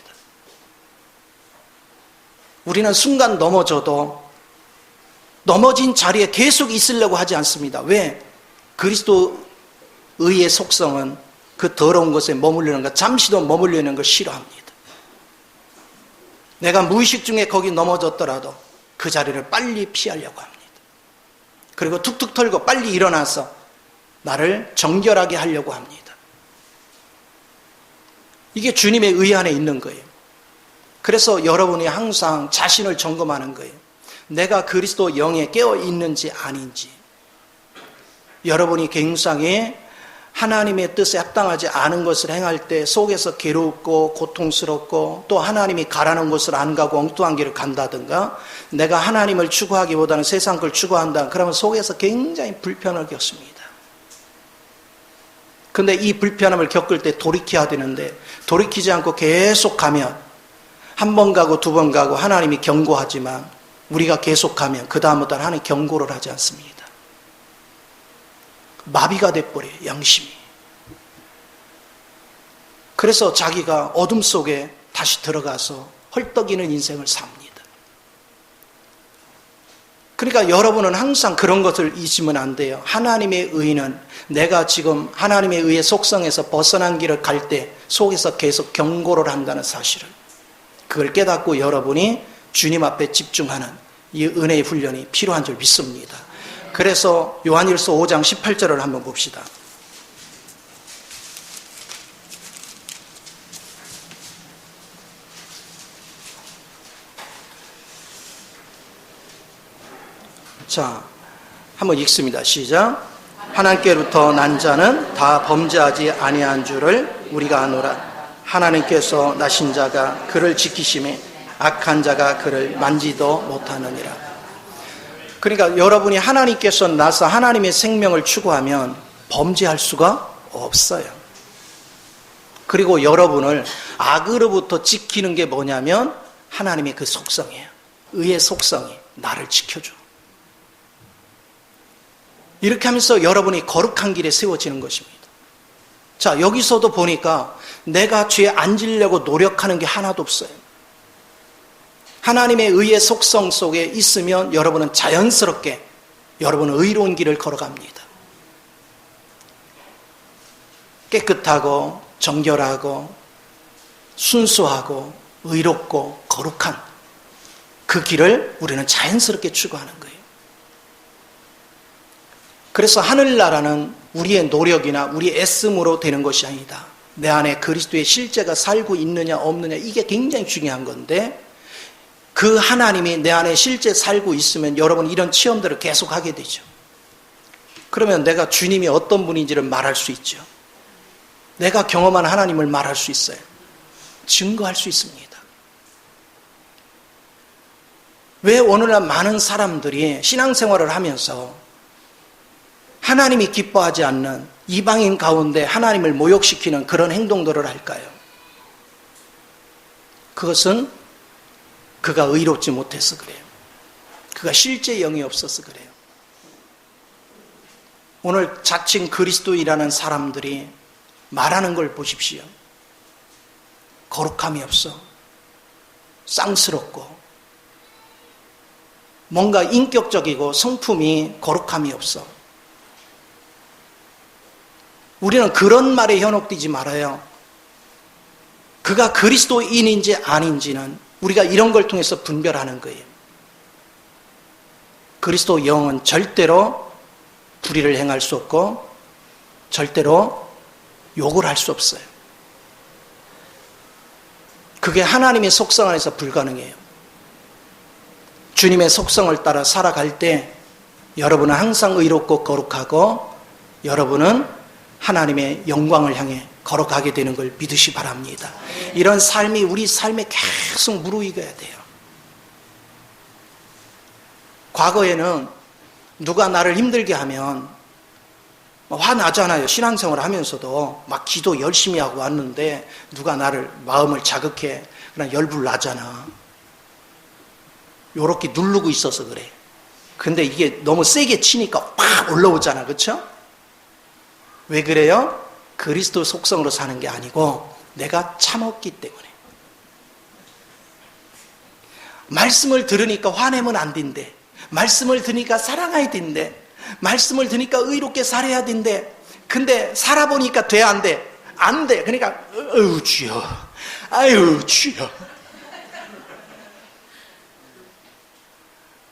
우리는 순간 넘어져도 넘어진 자리에 계속 있으려고 하지 않습니다. 왜? 그리스도 의의 속성은 그 더러운 것에 머물르는 것, 잠시도 머물르는 걸 싫어합니다. 내가 무의식 중에 거기 넘어졌더라도 그 자리를 빨리 피하려고 합니다. 그리고 툭툭 털고 빨리 일어나서 나를 정결하게 하려고 합니다. 이게 주님의 의 안에 있는 거예요. 그래서 여러분이 항상 자신을 점검하는 거예요. 내가 그리스도 영에 깨어 있는지 아닌지. 여러분이 갱상에 하나님의 뜻에 합당하지 않은 것을 행할 때 속에서 괴롭고 고통스럽고 또 하나님이 가라는 곳을 안 가고 엉뚱한 길을 간다든가 내가 하나님을 추구하기보다는 세상 걸 추구한다. 그러면 속에서 굉장히 불편을 겪습니다. 근데 이 불편함을 겪을 때 돌이켜야 되는데 돌이키지 않고 계속 가면 한 번 가고 두 번 가고 하나님이 경고하지만 우리가 계속 가면 그 다음부터는 하나님 경고를 하지 않습니다. 마비가 돼버려요. 양심이. 그래서 자기가 어둠 속에 다시 들어가서 헐떡이는 인생을 삽니다. 그러니까 여러분은 항상 그런 것을 잊으면 안 돼요. 하나님의 의는 내가 지금 하나님의 의의 속성에서 벗어난 길을 갈 때 속에서 계속 경고를 한다는 사실을 그걸 깨닫고 여러분이 주님 앞에 집중하는 이 은혜의 훈련이 필요한 줄 믿습니다. 그래서 요한일서 5장 18절을 한번 봅시다. 자, 한번 읽습니다. 시작. 하나님께로부터 난 자는 다 범죄하지 아니한 줄을 우리가 아노라. 하나님께서 나신 자가 그를 지키심에 악한 자가 그를 만지도 못하느니라. 그러니까 여러분이 하나님께서 나서 하나님의 생명을 추구하면 범죄할 수가 없어요. 그리고 여러분을 악으로부터 지키는 게 뭐냐면 하나님의 그 속성이에요. 의의 속성이 나를 지켜줘. 이렇게 하면서 여러분이 거룩한 길에 세워지는 것입니다. 자, 여기서도 보니까 내가 죄에 안 지려고 노력하는 게 하나도 없어요. 하나님의 의의 속성 속에 있으면 여러분은 자연스럽게 여러분은 의로운 길을 걸어갑니다. 깨끗하고 정결하고 순수하고 의롭고 거룩한 그 길을 우리는 자연스럽게 추구하는 거예요. 그래서 하늘나라는 우리의 노력이나 우리의 애씀으로 되는 것이 아니다. 내 안에 그리스도의 실제가 살고 있느냐 없느냐, 이게 굉장히 중요한 건데, 그 하나님이 내 안에 실제 살고 있으면 여러분 이런 체험들을 계속 하게 되죠. 그러면 내가 주님이 어떤 분인지를 말할 수 있죠. 내가 경험한 하나님을 말할 수 있어요. 증거할 수 있습니다. 왜 오늘날 많은 사람들이 신앙생활을 하면서 하나님이 기뻐하지 않는 이방인 가운데 하나님을 모욕시키는 그런 행동들을 할까요? 그것은 그가 의롭지 못해서 그래요. 그가 실제 영이 없어서 그래요. 오늘 자칭 그리스도인이라는 사람들이 말하는 걸 보십시오. 거룩함이 없어. 쌍스럽고 뭔가 인격적이고 성품이 거룩함이 없어. 우리는 그런 말에 현혹되지 말아요. 그가 그리스도인인지 아닌지는 우리가 이런 걸 통해서 분별하는 거예요. 그리스도 영은 절대로 불의를 행할 수 없고 절대로 욕을 할 수 없어요. 그게 하나님의 속성 안에서 불가능해요. 주님의 속성을 따라 살아갈 때 여러분은 항상 의롭고 거룩하고 여러분은 하나님의 영광을 향해 걸어가게 되는 걸 믿으시 바랍니다. 이런 삶이 우리 삶에 계속 무르익어야 돼요. 과거에는 누가 나를 힘들게 하면 화나잖아요. 신앙생활을 하면서도 막 기도 열심히 하고 왔는데 누가 나를 마음을 자극해. 그냥 열불 나잖아. 요렇게 누르고 있어서 그래. 근데 이게 너무 세게 치니까 팍 올라오잖아. 그렇죠? 왜 그래요? 그리스도 속성으로 사는 게 아니고 내가 참았기 때문에. 말씀을 들으니까 화내면 안 된대. 말씀을 들으니까 사랑해야 된대. 말씀을 들으니까 의롭게 살아야 된대. 근데 살아보니까 돼, 안 돼? 안 돼. 그러니까 아유 주여, 아유 주여,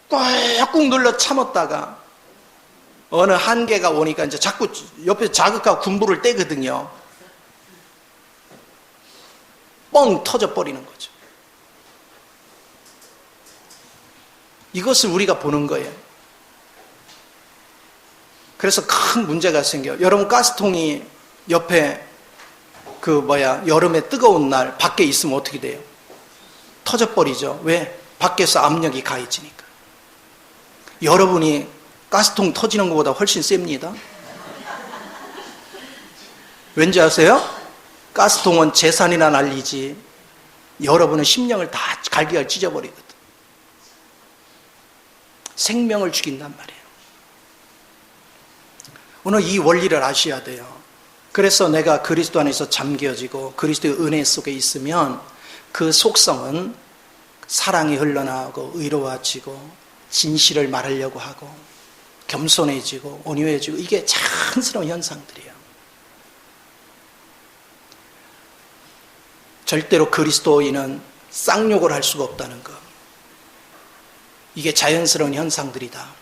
꾹꾹 눌러 참았다가 어느 한계가 오니까 이제 자꾸 옆에서 자극하고 군부를 떼거든요. 뻥 터져버리는 거죠. 이것을 우리가 보는 거예요. 그래서 큰 문제가 생겨요. 여러분 가스통이 옆에 여름에 뜨거운 날 밖에 있으면 어떻게 돼요? 터져버리죠. 왜? 밖에서 압력이 가해지니까. 여러분이 가스통 터지는 것보다 훨씬 셉니다. 왠지 아세요? 가스통은 재산이나 날리지 여러분의 심령을 다 갈기갈 찢어버리거든. 생명을 죽인단 말이에요. 오늘 이 원리를 아셔야 돼요. 그래서 내가 그리스도 안에서 잠겨지고 그리스도의 은혜 속에 있으면 그 속성은 사랑이 흘러나오고 의로워지고 진실을 말하려고 하고 겸손해지고 온유해지고, 이게 자연스러운 현상들이에요. 절대로 그리스도인은 쌍욕을 할 수가 없다는 것. 이게 자연스러운 현상들이다.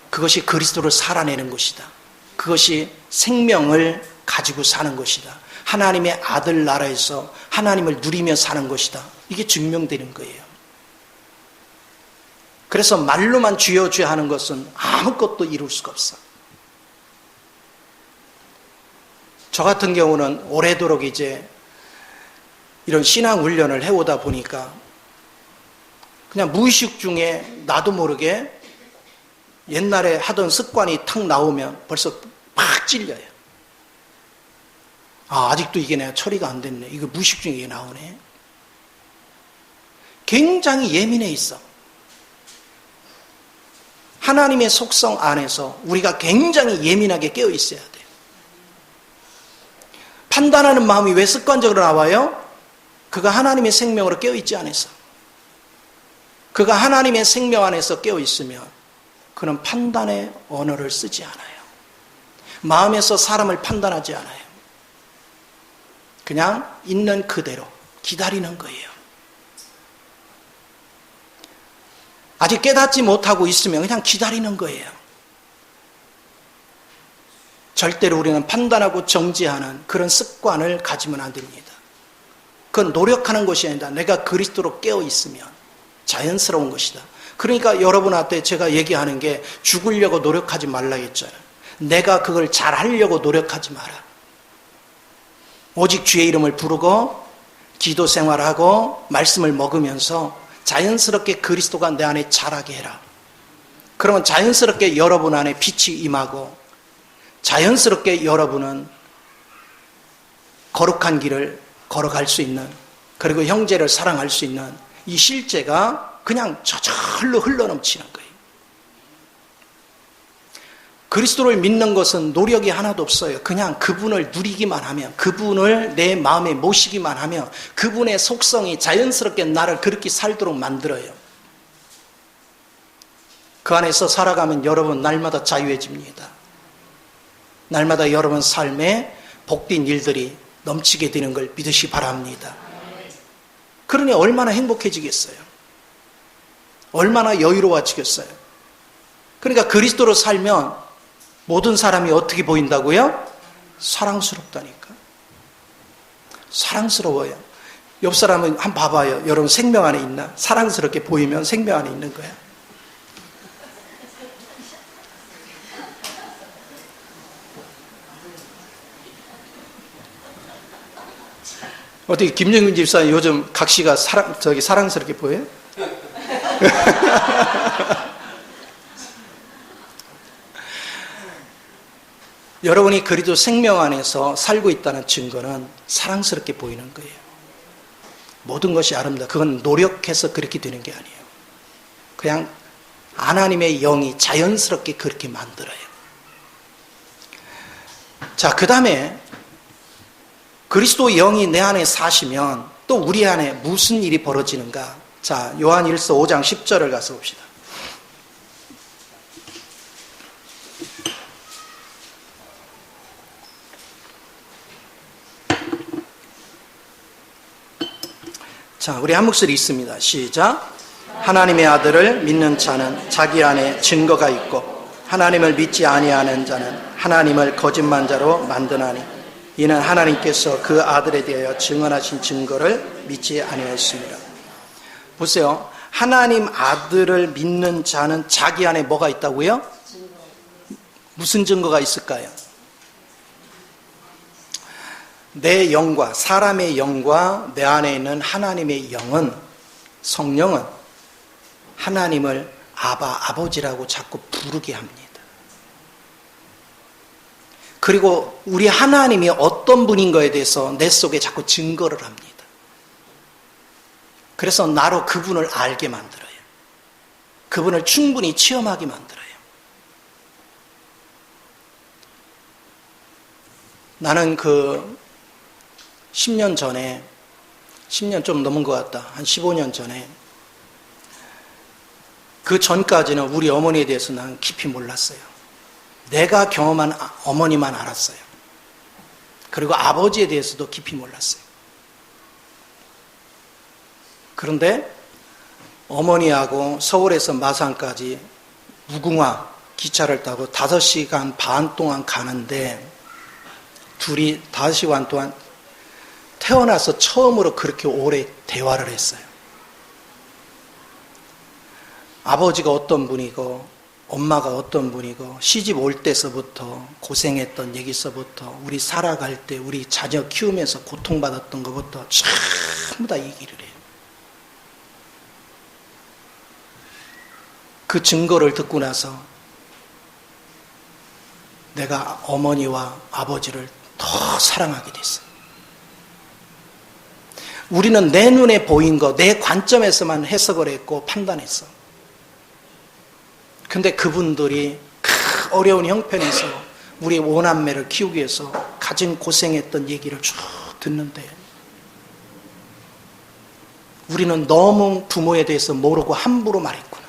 그것이 그리스도를 살아내는 것이다. 그것이 생명을 가지고 사는 것이다. 하나님의 아들 나라에서 하나님을 누리며 사는 것이다. 이게 증명되는 거예요. 그래서 말로만 주여 주여 하는 것은 아무것도 이룰 수가 없어. 저 같은 경우는 오래도록 이제 이런 신앙 훈련을 해오다 보니까 그냥 무의식 중에 나도 모르게 옛날에 하던 습관이 탁 나오면 벌써 팍 찔려요. 아직도 이게 내가 처리가 안 됐네. 이거 무의식 중에 이게 나오네. 굉장히 예민해 있어. 하나님의 속성 안에서 우리가 굉장히 예민하게 깨어 있어야 돼요. 판단하는 마음이 왜 습관적으로 나와요? 그가 하나님의 생명으로 깨어 있지 않아서. 그가 하나님의 생명 안에서 깨어 있으면 그는 판단의 언어를 쓰지 않아요. 마음에서 사람을 판단하지 않아요. 그냥 있는 그대로 기다리는 거예요. 아직 깨닫지 못하고 있으면 그냥 기다리는 거예요. 절대로 우리는 판단하고 정지하는 그런 습관을 가지면 안 됩니다. 그건 노력하는 것이 아니다. 내가 그리스도로 깨어 있으면 자연스러운 것이다. 그러니까 여러분한테 제가 얘기하는 게 죽으려고 노력하지 말라 했잖아요. 내가 그걸 잘하려고 노력하지 마라. 오직 주의 이름을 부르고 기도 생활하고 말씀을 먹으면서 자연스럽게 그리스도가 내 안에 자라게 해라. 그러면 자연스럽게 여러분 안에 빛이 임하고 자연스럽게 여러분은 거룩한 길을 걸어갈 수 있는, 그리고 형제를 사랑할 수 있는 이 실제가 그냥 저절로 흘러넘치는 거예요. 그리스도를 믿는 것은 노력이 하나도 없어요. 그냥 그분을 누리기만 하면, 그분을 내 마음에 모시기만 하면 그분의 속성이 자연스럽게 나를 그렇게 살도록 만들어요. 그 안에서 살아가면 여러분 날마다 자유해집니다. 날마다 여러분 삶에 복된 일들이 넘치게 되는 걸 믿으시 바랍니다. 그러니 얼마나 행복해지겠어요? 얼마나 여유로워지겠어요? 그러니까 그리스도로 살면 모든 사람이 어떻게 보인다고요? 사랑스럽다니까. 사랑스러워요. 옆 사람은 한번 봐봐요. 여러분 생명 안에 있나? 사랑스럽게 보이면 생명 안에 있는 거야. 어떻게 김정민 집사님 요즘 각시가 사랑스럽게 보여요? 여러분이 그리스도 생명 안에서 살고 있다는 증거는 사랑스럽게 보이는 거예요. 모든 것이 아름다워. 그건 노력해서 그렇게 되는 게 아니에요. 그냥 하나님의 영이 자연스럽게 그렇게 만들어요. 자, 그 다음에 그리스도 영이 내 안에 사시면 또 우리 안에 무슨 일이 벌어지는가? 자, 요한일서 5장 10절을 가서 봅시다. 자, 우리 한 목소리 있습니다. 시작. 하나님의 아들을 믿는 자는 자기 안에 증거가 있고 하나님을 믿지 아니하는 자는 하나님을 거짓말자로 만드나니 이는 하나님께서 그 아들에 대하여 증언하신 증거를 믿지 아니하였습니다. 보세요. 하나님 아들을 믿는 자는 자기 안에 뭐가 있다고요? 무슨 증거가 있을까요? 내 영과 사람의 영과 내 안에 있는 하나님의 영은, 성령은 하나님을 아버지라고 자꾸 부르게 합니다. 그리고 우리 하나님이 어떤 분인 거에 대해서 내 속에 자꾸 증거를 합니다. 그래서 나로 그분을 알게 만들어요. 그분을 충분히 체험하게 만들어요. 나는 10년 전에, 10년 좀 넘은 것 같다. 한 15년 전에, 그 전까지는 우리 어머니에 대해서 나는 깊이 몰랐어요. 내가 경험한 어머니만 알았어요. 그리고 아버지에 대해서도 깊이 몰랐어요. 그런데 어머니하고 서울에서 마산까지 무궁화 기차를 타고 5시간 반 동안 가는데 둘이 5시간 동안 태어나서 처음으로 그렇게 오래 대화를 했어요. 아버지가 어떤 분이고 엄마가 어떤 분이고 시집 올 때서부터 고생했던 얘기서부터 우리 살아갈 때 우리 자녀 키우면서 고통받았던 것부터 전부 다 얘기를 해요. 그 증거를 듣고 나서 내가 어머니와 아버지를 더 사랑하게 됐어요. 우리는 내 눈에 보인 거, 내 관점에서만 해석을 했고 판단했어. 근데 그분들이 그 어려운 형편에서 우리 오남매를 키우기 위해서 가진 고생했던 얘기를 쭉 듣는데 우리는 너무 부모에 대해서 모르고 함부로 말했구나.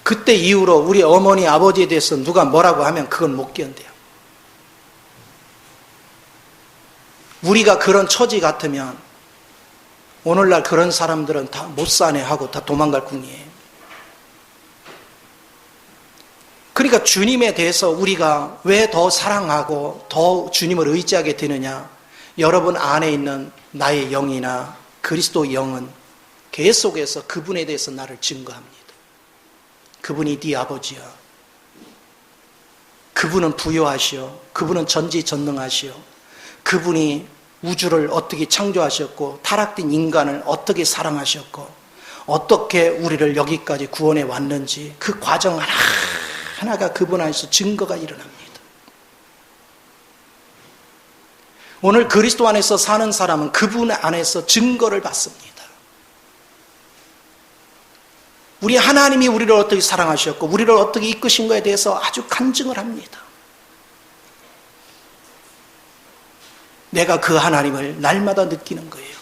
그때 이후로 우리 어머니, 아버지에 대해서 누가 뭐라고 하면 그건 못 견뎌요. 우리가 그런 처지 같으면 오늘날 그런 사람들은 다 못 사네 하고 다 도망갈 뿐이에요. 그러니까 주님에 대해서 우리가 왜 더 사랑하고 더 주님을 의지하게 되느냐? 여러분 안에 있는 나의 영이나 그리스도 영은 계속해서 그분에 대해서 나를 증거합니다. 그분이 네 아버지야. 그분은 부요하시오. 그분은 전지전능하시오. 그분이 우주를 어떻게 창조하셨고 타락된 인간을 어떻게 사랑하셨고 어떻게 우리를 여기까지 구원해 왔는지 그 과정 하나하나가 그분 안에서 증거가 일어납니다. 오늘 그리스도 안에서 사는 사람은 그분 안에서 증거를 받습니다. 우리 하나님이 우리를 어떻게 사랑하셨고 우리를 어떻게 이끄신 것에 대해서 아주 간증을 합니다. 내가 그 하나님을 날마다 느끼는 거예요.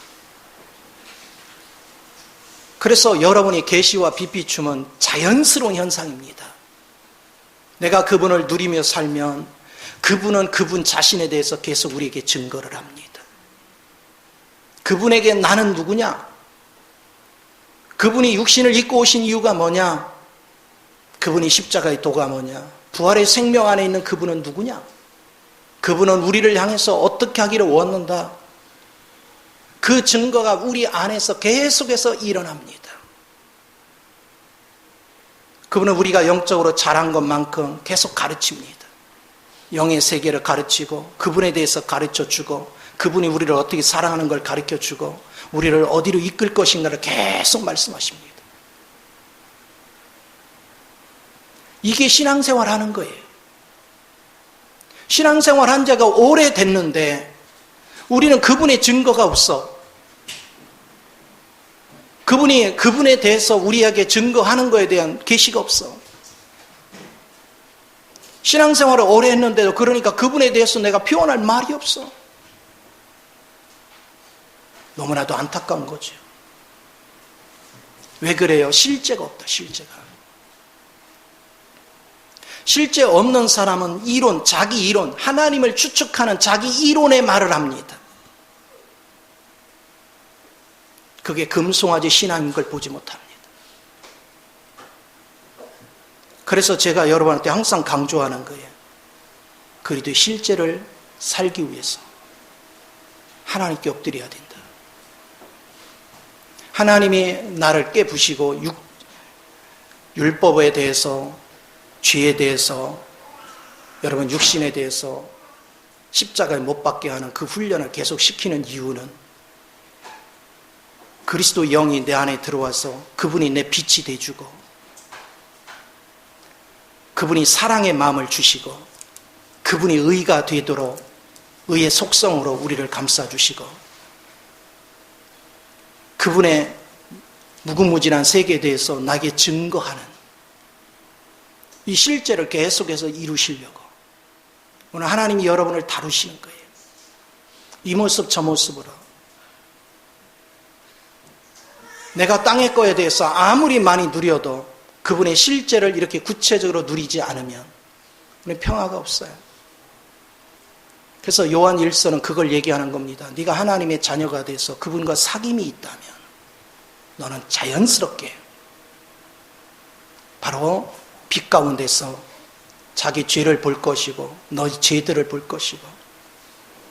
그래서 여러분이 계시와 빛비춤은 자연스러운 현상입니다. 내가 그분을 누리며 살면 그분은 그분 자신에 대해서 계속 우리에게 증거를 합니다. 그분에게 나는 누구냐? 그분이 육신을 입고 오신 이유가 뭐냐? 그분이 십자가의 도가 뭐냐? 부활의 생명 안에 있는 그분은 누구냐? 그분은 우리를 향해서 어떻게 하기를 원한다. 그 증거가 우리 안에서 계속해서 일어납니다. 그분은 우리가 영적으로 자란 것만큼 계속 가르칩니다. 영의 세계를 가르치고 그분에 대해서 가르쳐주고 그분이 우리를 어떻게 사랑하는 걸 가르쳐주고 우리를 어디로 이끌 것인가를 계속 말씀하십니다. 이게 신앙생활 하는 거예요. 신앙생활 한 지가 오래됐는데 우리는 그분의 증거가 없어. 그분에 대해서 우리에게 증거하는 것에 대한 계시가 없어. 신앙생활을 오래 했는데도 그러니까 그분에 대해서 내가 표현할 말이 없어. 너무나도 안타까운 거죠. 왜 그래요? 실제가 없다, 실제가. 실제 없는 사람은 이론, 자기 이론, 하나님을 추측하는 자기 이론의 말을 합니다. 그게 금송아지 신앙인 걸 보지 못합니다. 그래서 제가 여러분한테 항상 강조하는 거예요. 그리도 실제를 살기 위해서 하나님께 엎드려야 된다. 하나님이 나를 깨부시고 율법에 대해서 죄에 대해서 여러분 육신에 대해서 십자가에 못 박게 하는 그 훈련을 계속 시키는 이유는 그리스도 영이 내 안에 들어와서 그분이 내 빛이 돼주고 그분이 사랑의 마음을 주시고 그분이 의가 되도록 의의 속성으로 우리를 감싸주시고 그분의 무궁무진한 세계에 대해서 나에게 증거하는 이 실제를 계속해서 이루시려고 오늘 하나님이 여러분을 다루시는 거예요. 이 모습 저 모습으로 내가 땅의 거에 대해서 아무리 많이 누려도 그분의 실제를 이렇게 구체적으로 누리지 않으면 우리 평화가 없어요. 그래서 요한 1서는 그걸 얘기하는 겁니다. 네가 하나님의 자녀가 돼서 그분과 사귐이 있다면 너는 자연스럽게 바로 빛 가운데서 자기 죄를 볼 것이고 너의 죄들을 볼 것이고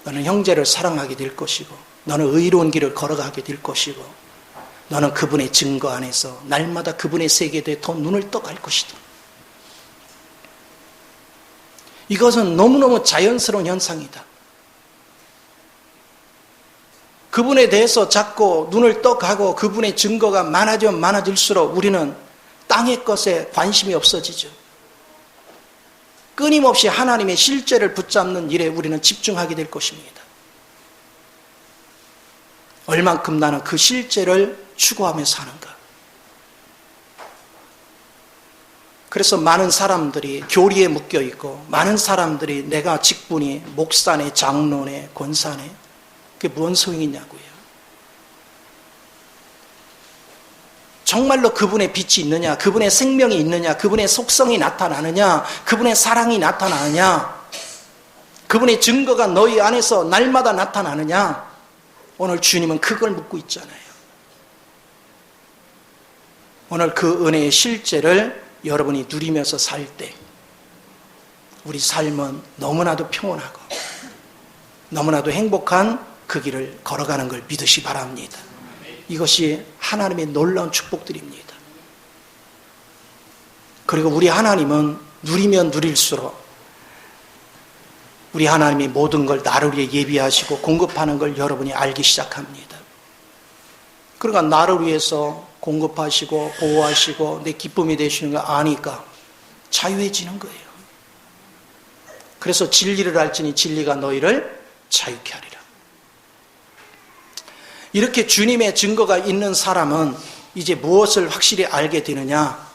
너는 형제를 사랑하게 될 것이고 너는 의로운 길을 걸어가게 될 것이고 너는 그분의 증거 안에서 날마다 그분의 세계에 대해 더 눈을 떠갈 것이다. 이것은 너무너무 자연스러운 현상이다. 그분에 대해서 자꾸 눈을 떠가고 그분의 증거가 많아지면 많아질수록 우리는 땅의 것에 관심이 없어지죠. 끊임없이 하나님의 실제를 붙잡는 일에 우리는 집중하게 될 것입니다. 얼만큼 나는 그 실제를 추구하며 사는가. 그래서 많은 사람들이 교리에 묶여 있고 많은 사람들이 내가 직분이 목사네, 장로네, 권사네 그게 뭔 소용이냐고요. 정말로 그분의 빛이 있느냐, 그분의 생명이 있느냐, 그분의 속성이 나타나느냐, 그분의 사랑이 나타나느냐, 그분의 증거가 너희 안에서 날마다 나타나느냐. 오늘 주님은 그걸 묻고 있잖아요. 오늘 그 은혜의 실제를 여러분이 누리면서 살 때 우리 삶은 너무나도 평온하고 너무나도 행복한 그 길을 걸어가는 걸 믿으시 바랍니다. 이것이 하나님의 놀라운 축복들입니다. 그리고 우리 하나님은 누리면 누릴수록 우리 하나님이 모든 걸 나를 위해 예비하시고 공급하는 걸 여러분이 알기 시작합니다. 그러니까 나를 위해서 공급하시고 보호하시고 내 기쁨이 되시는 걸 아니까 자유해지는 거예요. 그래서 진리를 알지니 진리가 너희를 자유케 하리라. 이렇게 주님의 증거가 있는 사람은 이제 무엇을 확실히 알게 되느냐.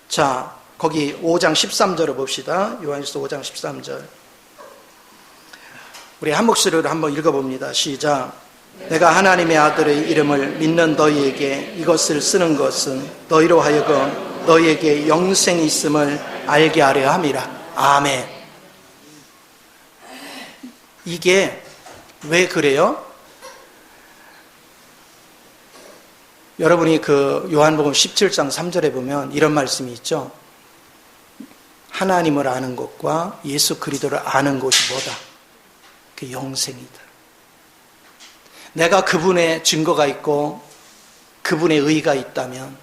자, 거기 5장 13절을 봅시다. 요한일서 5장 13절. 우리 한 목소리로 한번 읽어봅니다. 시작. 내가 하나님의 아들의 이름을 믿는 너희에게 이것을 쓰는 것은 너희로 하여금 너희에게 영생이 있음을 알게 하려 함이라. 아멘. 이게 왜 그래요? 여러분이 그 요한복음 17장 3절에 보면 이런 말씀이 있죠. 하나님을 아는 것과 예수 그리스도를 아는 것이 뭐다? 그 영생이다. 내가 그분의 증거가 있고 그분의 의가 있다면,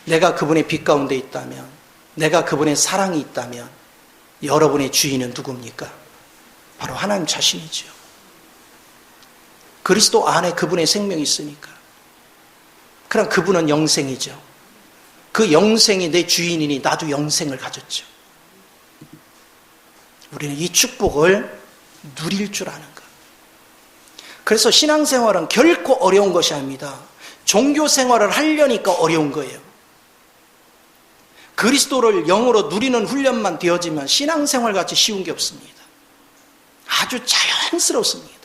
내가 그분의 빛 가운데 있다면, 내가 그분의 사랑이 있다면 여러분의 주인은 누굽니까? 바로 하나님 자신이죠. 그리스도 안에 그분의 생명이 있으니까. 그럼 그분은 영생이죠. 그 영생이 내 주인이니 나도 영생을 가졌죠. 우리는 이 축복을 누릴 줄 아는 것. 그래서 신앙생활은 결코 어려운 것이 아닙니다. 종교생활을 하려니까 어려운 거예요. 그리스도를 영으로 누리는 훈련만 되어지면 신앙생활 같이 쉬운 게 없습니다. 아주 자연스럽습니다.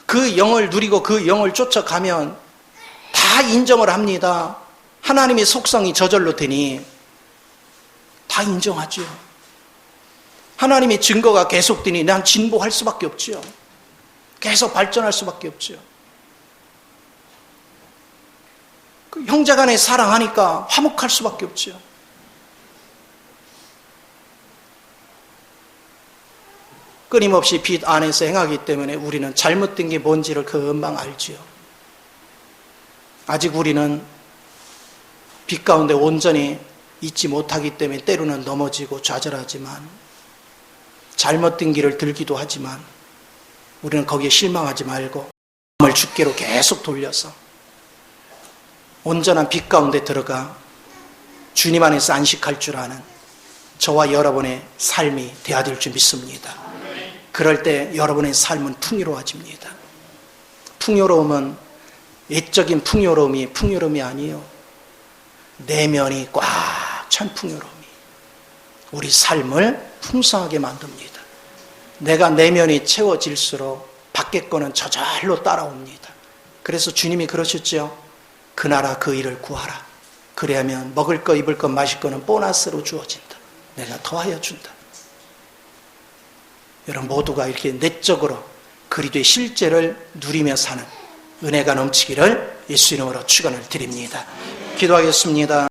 그 영을 누리고 그 영을 쫓아가면 다 인정을 합니다. 하나님의 속성이 저절로 되니 다 인정하죠. 하나님의 증거가 계속되니 난 진보할 수밖에 없죠. 계속 발전할 수밖에 없죠. 그 형제간에 사랑하니까 화목할 수밖에 없죠. 끊임없이 빛 안에서 행하기 때문에 우리는 잘못된 게 뭔지를 금방 알지요. 아직 우리는 빛 가운데 온전히 있지 못하기 때문에 때로는 넘어지고 좌절하지만, 잘못된 길을 들기도 하지만 우리는 거기에 실망하지 말고 마음을 주께로 계속 돌려서 온전한 빛 가운데 들어가 주님 안에서 안식할 줄 아는 저와 여러분의 삶이 되어야 될 줄 믿습니다. 그럴 때 여러분의 삶은 풍요로워집니다. 풍요로움은 외적인 풍요로움이 아니에요. 내면이 꽉 찬 풍요로움이 우리 삶을 풍성하게 만듭니다. 내가 내면이 채워질수록 밖에 거는 저절로 따라옵니다. 그래서 주님이 그러셨죠. 그 나라 그 일을 구하라. 그래야면 먹을 거 입을 거 마실 거는 보너스로 주어진다. 내가 더하여 준다. 여러분 모두가 이렇게 내적으로 그리스도의 실제를 누리며 사는 은혜가 넘치기를 예수 이름으로 축원을 드립니다. 기도하겠습니다.